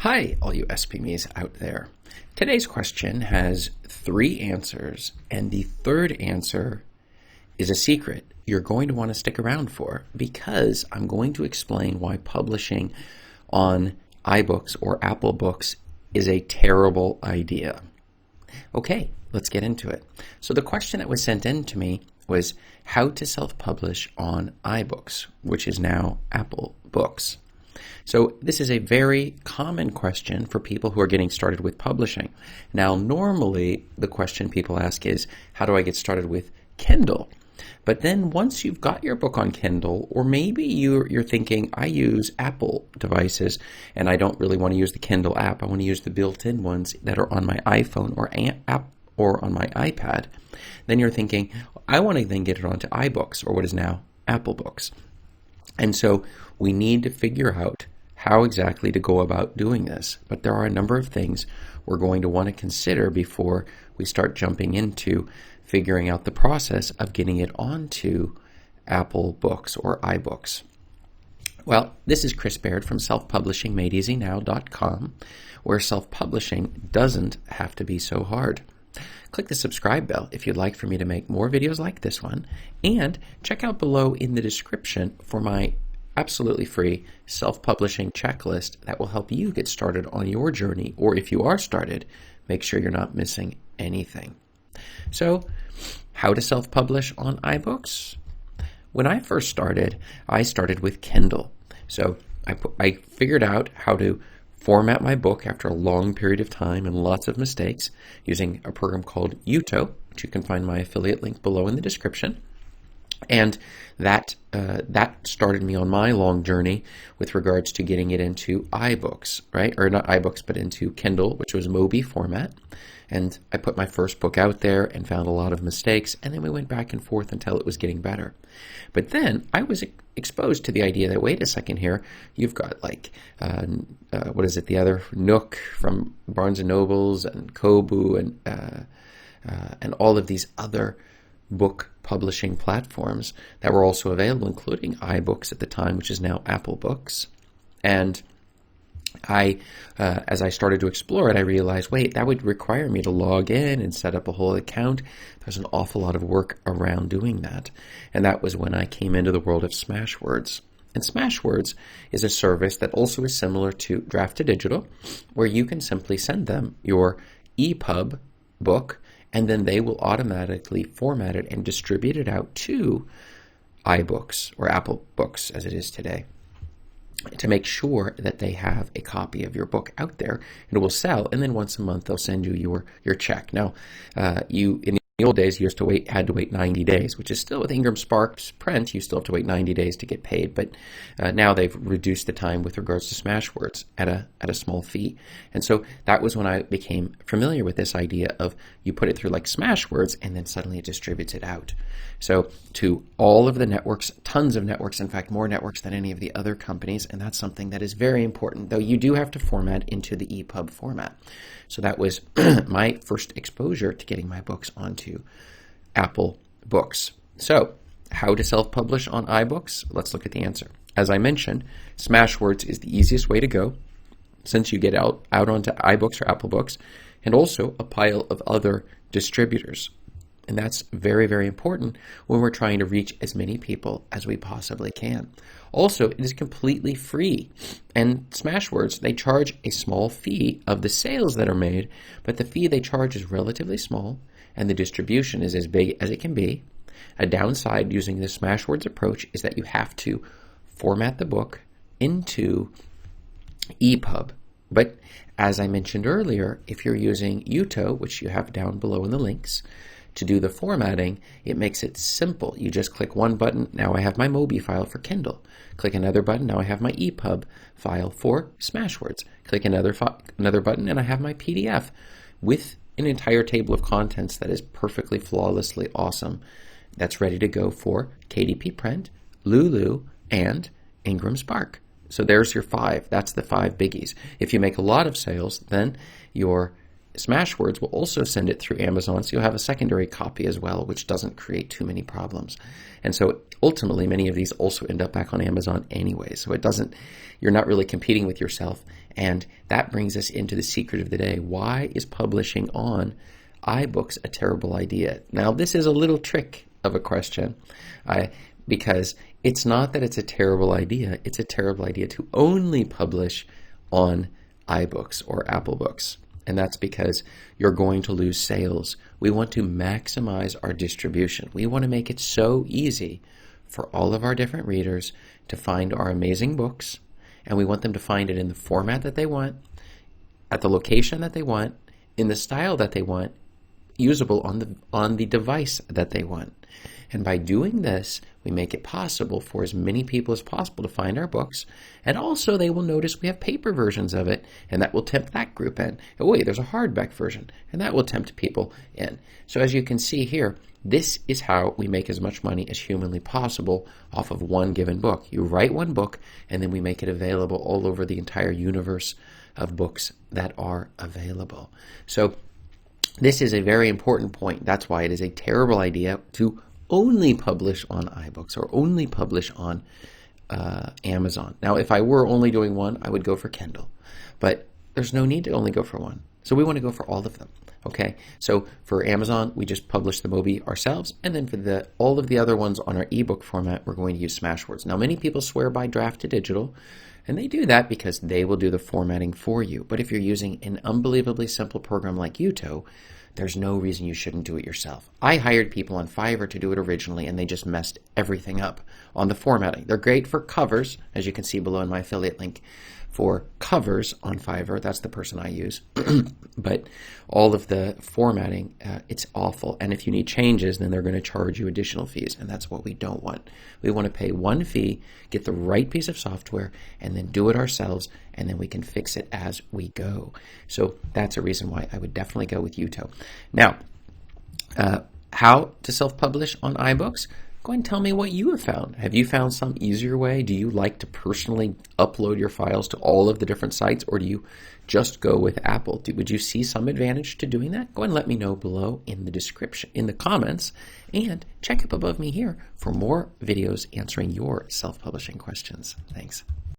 Hi, all you SPMEs out there. Today's question has 3 answers, and the third answer is a secret you're going to want to stick around for because I'm going to explain why publishing on iBooks or Apple Books is a terrible idea. Okay, let's get into it. So the question that was sent in to me was how to self-publish on iBooks, which is now Apple Books. So this is a very common question for people who are getting started with publishing. Now, normally the question people ask is, how do I get started with Kindle? But then once you've got your book on Kindle, or maybe you're thinking, I use Apple devices and I don't really want to use the Kindle app. I want to use the built-in ones that are on my iPhone or on my iPad. Then you're thinking, I want to then get it onto iBooks, or what is now Apple Books. And so we need to figure out how exactly to go about doing this. But there are a number of things we're going to want to consider before we start jumping into figuring out the process of getting it onto Apple Books or iBooks. Well, this is Chris Baird from selfpublishingmadeeasynow.com, where self-publishing doesn't have to be so hard. Click the subscribe bell if you'd like for me to make more videos like this one, and check out below in the description for my absolutely free self-publishing checklist that will help you get started on your journey, or if you are started, make sure you're not missing anything. So, how to self-publish on iBooks? When I first started, I started with Kindle. So I figured out how to format my book after a long period of time and lots of mistakes using a program called Uto, which you can find my affiliate link below in the description. And that started me on my long journey with regards to getting it into iBooks, right? Or not iBooks, but into Kindle, which was Mobi format. And I put my first book out there and found a lot of mistakes, and then we went back and forth until it was getting better. But then I was exposed to the idea that, wait a second here, you've got like, the other Nook from Barnes & Nobles and Kobo and all of these other book publishing platforms that were also available, including iBooks at the time, which is now Apple Books. And as I started to explore it, I realized, wait, that would require me to log in and set up a whole account. There's an awful lot of work around doing that. And that was when I came into the world of Smashwords. And Smashwords is a service that also is similar to Draft2Digital, where you can simply send them your EPUB book, and then they will automatically format it and distribute it out to iBooks, or Apple Books as it is today, to make sure that they have a copy of your book out there and it will sell. And then once a month, they'll send you your check. Now, in the old days, you had to wait 90 days, which is still with Ingram Sparks print, you still have to wait 90 days to get paid. But now they've reduced the time with regards to Smashwords at a small fee. And so that was when I became familiar with this idea of you put it through like Smashwords and then suddenly it distributes it out. So to all of the networks, tons of networks, in fact, more networks than any of the other companies. And that's something that is very important, though you do have to format into the EPUB format. So that was my first exposure to getting my books onto Apple Books. So how to self-publish on iBooks? Let's look at the answer. As I mentioned, Smashwords is the easiest way to go since you get out onto iBooks or Apple Books, and also a pile of other distributors. And that's very, very important when we're trying to reach as many people as we possibly can. Also, it is completely free. And Smashwords, they charge a small fee of the sales that are made, but the fee they charge is relatively small, and the distribution is as big as it can be. A downside using the Smashwords approach is that you have to format the book into EPUB. But as I mentioned earlier, if you're using Uto, which you have down below in the links, to do the formatting, it makes it simple. You just click one button, now I have my Mobi file for Kindle. Click another button, now I have my EPUB file for Smashwords. Click another button, and I have my PDF with an entire table of contents that is perfectly, flawlessly awesome. That's ready to go for KDP Print, Lulu, and Ingram Spark. So there's your 5. That's the 5 biggies. If you make a lot of sales, then your Smashwords will also send it through Amazon, so you'll have a secondary copy as well, which doesn't create too many problems. And so ultimately, many of these also end up back on Amazon anyway, so you're not really competing with yourself, And that brings us into the secret of the day. Why is publishing on iBooks a terrible idea? Now, this is a little trick of a question, because it's not that it's a terrible idea. It's a terrible idea to only publish on iBooks or Apple Books. And that's because you're going to lose sales. We want to maximize our distribution. We want to make it so easy for all of our different readers to find our amazing books, and we want them to find it in the format that they want, at the location that they want, in the style that they want, usable on the device that they want. And by doing this, we make it possible for as many people as possible to find our books. And also they will notice we have paper versions of it, and that will tempt that group in. Oh wait, there's a hardback version, and that will tempt people in. So as you can see here, this is how we make as much money as humanly possible off of one given book. You write one book, and then we make it available all over the entire universe of books that are available. So this is a very important point. That's why it is a terrible idea to only publish on iBooks or only publish on Amazon. Now, if I were only doing one, I would go for Kindle. But there's no need to only go for one. So we want to go for all of them. Okay, so for Amazon, we just publish the Mobi ourselves, and then for all of the other ones on our ebook format, we're going to use Smashwords. Now, many people swear by draft to digital, and they do that because they will do the formatting for you. But if you're using an unbelievably simple program like Uto, there's no reason you shouldn't do it yourself. I hired people on Fiverr to do it originally, and they just messed everything up on the formatting. They're great for covers, as you can see below in my affiliate link, for covers on Fiverr. That's the person I use. But all of the formatting, it's awful. And if you need changes, then they're going to charge you additional fees, and that's what we don't want. We want to pay one fee, get the right piece of software, and then do it ourselves, and then we can fix it as we go. So that's a reason why I would definitely go with Uto. Now, how to self-publish on iBooks? Go ahead and tell me what you have found. Have you found some easier way? Do you like to personally upload your files to all of the different sites, or do you just go with Apple? Would you see some advantage to doing that? Go ahead and let me know below in the description, in the comments, and check up above me here for more videos answering your self-publishing questions. Thanks.